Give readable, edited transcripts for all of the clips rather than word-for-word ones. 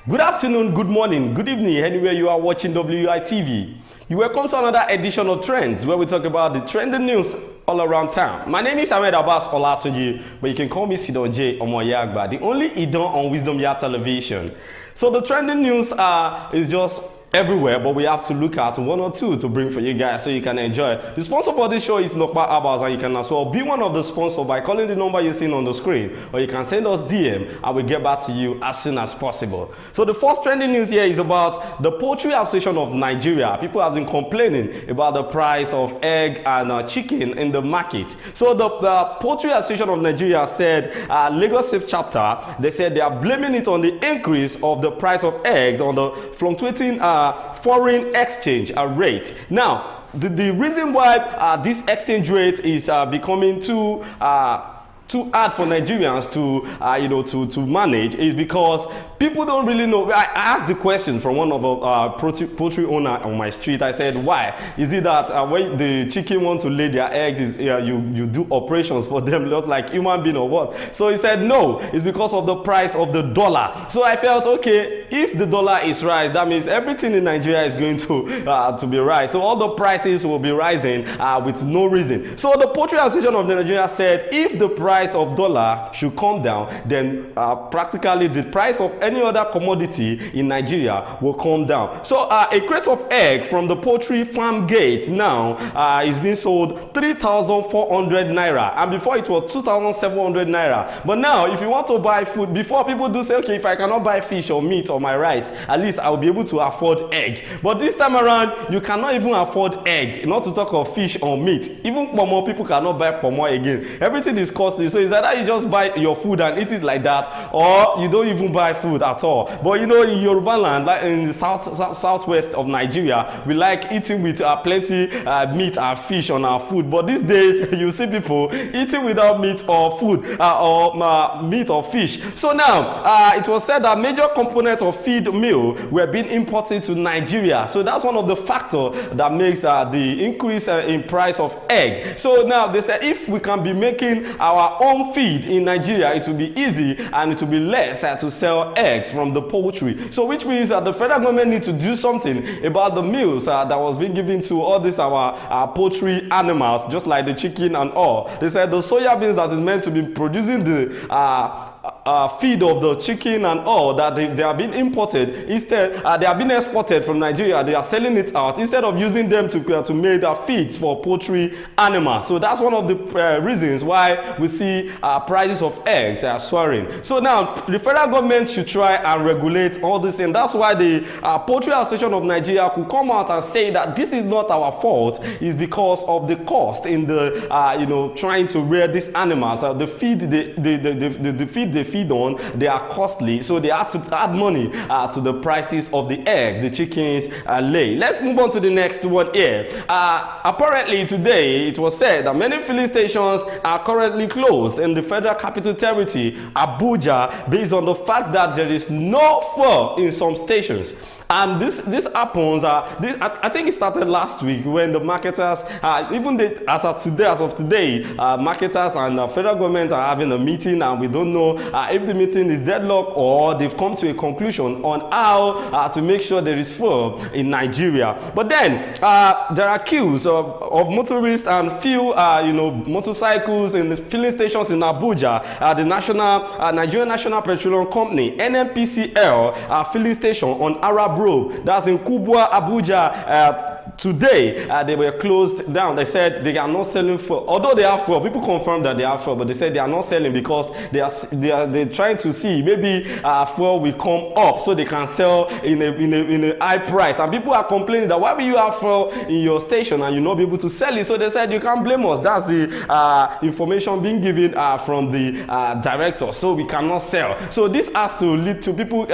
Good afternoon, good morning, good evening, anywhere you are watching Wytv. You welcome to another edition of Trends, where we talk about the trending news all around town. My name is Ahmed Abbas Olatunji, but you can call me Sidon J Omoyagba, the only Idon on Wisdom Yard Television. So the trending news is just everywhere, but we have to look at one or two to bring for you guys so you can enjoy. The sponsor for this show is Nokpa Abbas, and you can as well be one of the sponsors by calling the number you're seeing on the screen, or you can send us DM and we'll get back to you as soon as possible. So the first trending news here is about the Poultry Association of Nigeria. People have been complaining about the price of egg and chicken in the market. So the Poultry Association of Nigeria said, Lagos State chapter, they said they are blaming it on the increase of the price of eggs on the fluctuating foreign exchange rate. Now, the reason why this exchange rate is becoming too hard for Nigerians to manage is because people don't really know. I asked the question from one of the poultry owner on my street. I said, why? Is it that when the chicken want to lay their eggs, you do operations for them just like human being or what? So he said, no, it's because of the price of the dollar. So I felt, okay, if the dollar is rise, that means everything in Nigeria is going to be rise. So all the prices will be rising with no reason. So the Poultry Association of Nigeria said, if the price of dollar should come down, then practically the price of any other commodity in Nigeria will come down. So a crate of egg from the poultry farm gate now is being sold 3,400 naira, and before it was 2,700 naira. But now if you want to buy food, before people do say, okay, if I cannot buy fish or meat or my rice, at least I will be able to afford egg. But this time around, you cannot even afford egg, not to talk of fish or meat. Even pomo, people cannot buy pomo again. Everything is costly. So it's either you just buy your food and eat it like that, or you don't even buy food at all. But you know, in Yoruba land, like in the southwest of Nigeria, we like eating with plenty meat and fish on our food. But these days, you see people eating without meat or food or meat or fish. So now, it was said that major components of feed meal were being imported to Nigeria. So that's one of the factors that makes the increase in price of egg. So now they said, if we can be making our own feed in Nigeria, it will be easy and it will be less to sell eggs from the poultry. So which means that the federal government needs to do something about the meals that was being given to all these our poultry animals, just like the chicken and all. They said the soya beans that is meant to be producing the feed of the chicken and all, that they are being imported. Instead, they are being exported from Nigeria. They are selling it out instead of using them to make feeds for poultry animals. So that's one of the reasons why we see prices of eggs are soaring. So now the federal government should try and regulate all this, and that's why the Poultry Association of Nigeria could come out and say that this is not our fault. It's because of the cost in the trying to rear these animals. The feed the feed they feed on, they are costly, so they have to add money to the prices of the egg the chickens lay. Let's move on to the next one here. Apparently today it was said that many filling stations are currently closed in the Federal Capital Territory, Abuja, based on the fact that there is no fuel in some stations. And this happens, I think it started last week when the marketers, as of today, marketers and federal government are having a meeting, and we don't know if the meeting is deadlocked or they've come to a conclusion on how to make sure there is fuel in Nigeria. But then there are queues of motorists and few motorcycles in the filling stations in Abuja. The Nigerian National Petroleum Company, NNPCL, filling station on Arab Road, that's in Kubwa, Abuja. Today they were closed down. They said they are not selling fuel, although they have fuel. People confirm that they have fuel, but they said they are not selling because they're trying to see maybe fuel will come up so they can sell in a high price. And people are complaining that why will you have fuel in your station and you not be able to sell it? So they said you can't blame us. That's the information being given from the director. So we cannot sell. So this has to lead to people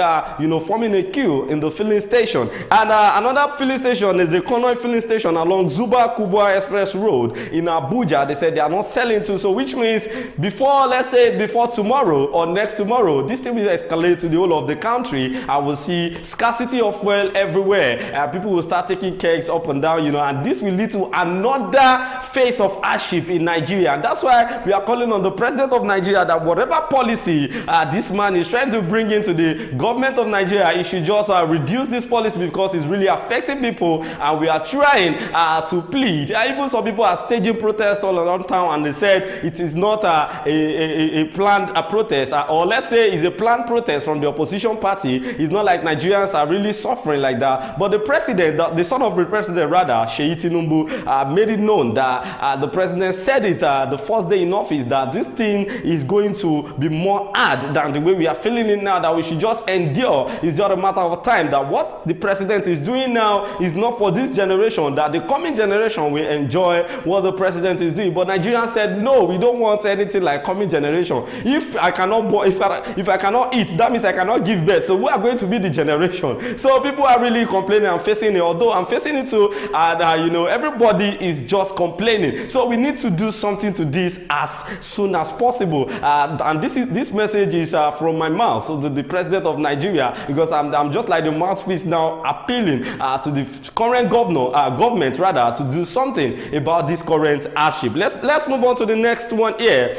forming a queue in the filling station. And another filling station is the corner oil filling station along Zuba Kubwa Express Road in Abuja. They said they are not selling to, so which means before, let's say before tomorrow or next tomorrow, this thing will escalate to the whole of the country. I will see scarcity of fuel everywhere. People will start taking kegs up and down, and this will lead to another phase of hardship in Nigeria. And that's why we are calling on the president of Nigeria that whatever policy this man is trying to bring into the government of Nigeria, he should just reduce this policy because it's really affecting people. And we are trying to plead. Even some people are staging protests all around town, and they said it is not a planned protest, or let's say it's a planned protest from the opposition party. It's not like Nigerians are really suffering like that. But the president, the son of the president rather, Seyi Tinubu, made it known that the president said it the first day in office that this thing is going to be more hard than the way we are feeling it now, that we should just endure. It's just a matter of time, that what the president is doing now is not for this generation, that the coming generation will enjoy what the president is doing. But Nigerians said, no, we don't want anything like coming generation. If I cannot if I cannot eat, that means I cannot give birth. So we are going to be the generation. So people are really complaining and facing it, although I'm facing it too, and everybody is just complaining. So we need to do something to this as soon as possible. And this message is from my mouth to the president of Nigeria, because I'm just like the mouthpiece now, appealing to the current government rather, to do something about this current hardship. Let's move on to the next one here.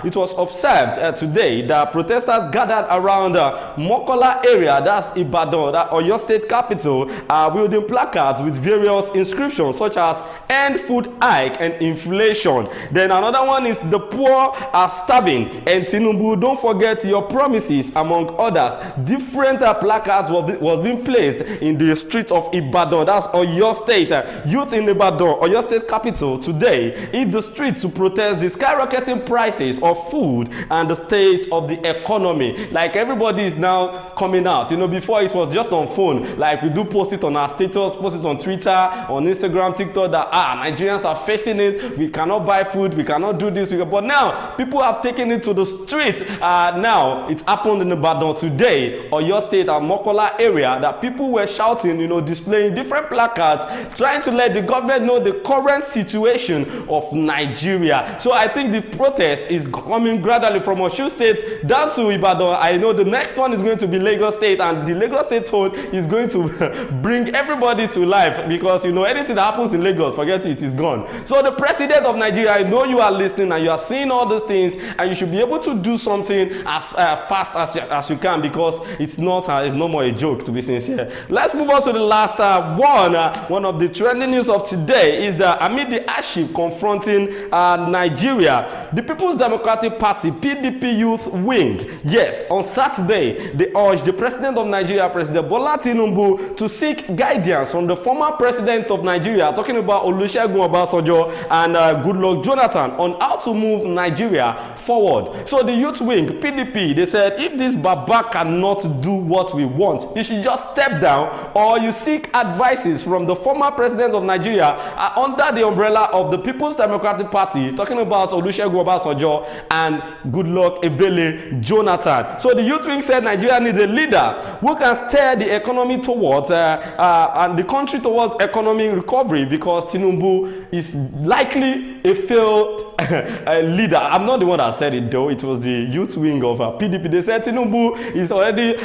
It was observed today that protesters gathered around Mokola area, that's Ibadan, that Oyo State capital, wielding placards with various inscriptions such as "End Food Hike" and "Inflation." Then another one is "The poor are starving" and "Tinubu, don't forget your promises," among others. Different placards was being placed in the streets of Ibadan, that's Oyo State. Youth in Ibadan, Oyo State capital, today hit the streets to protest the skyrocketing prices of food and the state of the economy. Like, everybody is now coming out. Before it was just on phone, like we do post it on our status, post it on Twitter, on Instagram, TikTok, that Nigerians are facing it, we cannot buy food, we cannot do this, but now people have taken it to the street. Now it's happened in Ibadan today, or your state and Mokola area, that people were shouting, displaying different placards, trying to let the government know the current situation of Nigeria. So I think the protest is coming gradually from Osun State down to Ibadan. I know the next one is going to be Lagos State, and the Lagos State tone is going to bring everybody to life, because anything that happens in Lagos, forget it, is gone. So the president of Nigeria, I know you are listening and you are seeing all these things, and you should be able to do something as fast as you can, because it's no more a joke, to be sincere. Let's move on to the last one. One of the trending news of today is that amid the hardship confronting Nigeria, the People's Democratic Party PDP youth wing, yes, on Saturday they urged the president of Nigeria, President Bola Tinubu, to seek guidance from the former presidents of Nigeria, talking about Olusegun Obasanjo and Goodluck Jonathan, on how to move Nigeria forward. So the youth wing PDP, they said, if this Baba cannot do what we want, he should just step down, or you seek advices from the former presidents of Nigeria under the umbrella of the People's Democratic Party, talking about Olusegun Obasanjo and Goodluck Ebele Jonathan. So the youth wing said Nigeria needs a leader who can steer the economy towards and the country towards economic recovery, because Tinubu is likely a failed leader. I'm not the one that said it though, it was the youth wing of PDP. They said Tinubu is already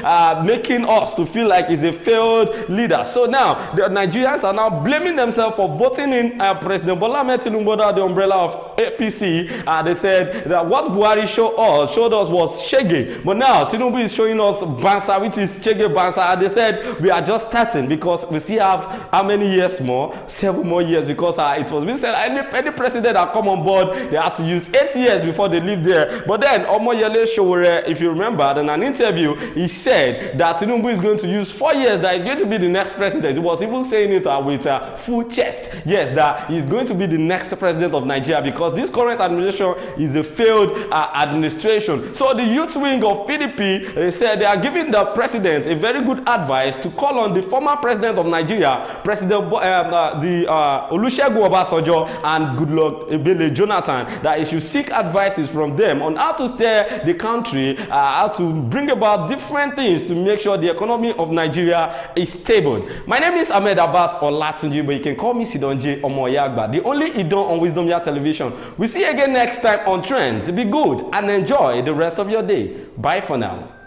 making us to feel like he's a failed leader. So now the Nigerians are now blaming themselves for voting in President Bola Ahmed Tinubu under the umbrella of APC. They said that what Buhari showed us was Shege, but now Tinubu is showing us Bansa, which is Shege Bansa. And they said we are just starting, because we still have how many years more? 7 more years, because it was being said any president that come on board, they had to use 8 years before they leave there. But then Omoyele Sowore, if you remember, in an interview, he said that Tinubu is going to use 4 years, that he's going to be the next president. He was even saying it with full chest. Yes, that he's going to be the next president of Nigeria, because this current administration is a failed administration. So the youth wing of PDP said they are giving the president a very good advice to call on the former president of Nigeria, President Olusegun Olusegun Obasanjo and Goodluck Ebele Jonathan, that you should seek advices from them on how to steer the country, how to bring about different things to make sure the economy of Nigeria is stable. My name is Ahmed Abbas Olatunji, but you can call me Sidonje Omoyagba, the only Idon on Wisdom Yard Television. We see you again next time on Trends. Be good and enjoy the rest of your day. Bye for now.